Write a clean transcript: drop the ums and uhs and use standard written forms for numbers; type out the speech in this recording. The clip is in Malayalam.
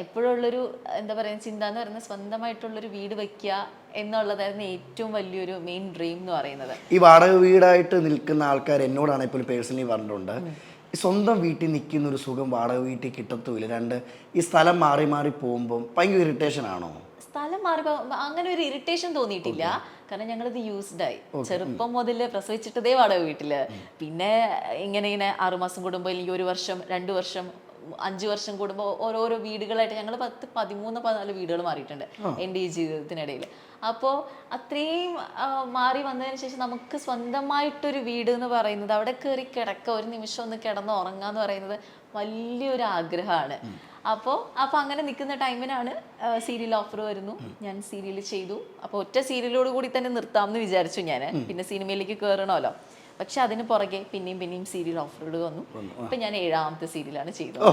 എപ്പോഴുള്ളൊരു എന്താ പറയുക ചിന്ത എന്ന് പറയുന്നത് സ്വന്തമായിട്ടുള്ളൊരു വീട് വെക്കുക എന്നുള്ളതായിരുന്നു ഏറ്റവും വലിയൊരു മെയിൻ ഡ്രീം എന്ന് പറയുന്നത്. ഈ വാടക വീടായിട്ട് നിൽക്കുന്ന ആൾക്കാർ എന്നോടാണ് ഇപ്പോൾ പേഴ്സണലി പറഞ്ഞിട്ടുണ്ട്, ഈ സ്വന്തം വീട്ടിൽ നിൽക്കുന്ന ഒരു സുഖം വാടക വീട്ടിൽ കിട്ടത്തുമില്ല. രണ്ട്, ഈ സ്ഥലം മാറി മാറി പോകുമ്പോൾ ഭയങ്കര ഇറിറ്റേഷൻ ആണോ? സ്ഥലം മാറിപ്പോ അങ്ങനെ ഒരു ഇറിറ്റേഷൻ തോന്നിയിട്ടില്ല. കാരണം ഞങ്ങളിത് യൂസ്ഡായി ചെറുപ്പം മുതൽ പ്രസവിച്ചിട്ടതേ വാടക വീട്ടില്. പിന്നെ ഇങ്ങനെ 6 മാസം കൂടുമ്പോൾ അല്ലെങ്കിൽ 1 വർഷം 2 വർഷം 5 വർഷം കൂടുമ്പോൾ ഓരോരോ വീടുകളായിട്ട് ഞങ്ങൾ 10, 13, 14 വീടുകൾ മാറിയിട്ടുണ്ട് എൻ്റെ ഈ ജീവിതത്തിനിടയിൽ. അപ്പോൾ അത്രയും മാറി വന്നതിന് ശേഷം നമുക്ക് സ്വന്തമായിട്ടൊരു വീട് എന്ന് പറയുന്നത്, അവിടെ കയറി കിടക്കുക, ഒരു നിമിഷം ഒന്ന് കിടന്ന് ഉറങ്ങുക എന്ന് പറയുന്നത് വലിയൊരു ആഗ്രഹമാണ്. അപ്പോൾ അങ്ങനെ നിൽക്കുന്ന ടൈമിനാണ് സീരിയൽ ഓഫർ വരുന്നു. ഞാൻ സീരിയൽ ചെയ്തു. അപ്പോൾ ഒറ്റ സീരിയലോട് കൂടി തന്നെ നിർത്താമെന്ന് വിചാരിച്ചു ഞാൻ. പിന്നെ സിനിമയിലേക്ക് കയറണമല്ലോ. പക്ഷെ അതിന് പുറകെ പിന്നെയും സീരിയൽ ഓഫറുകൾ വന്നു. ഇപ്പം ഞാൻ 7ാമത്തെ സീരിയലാണ് ചെയ്തത്.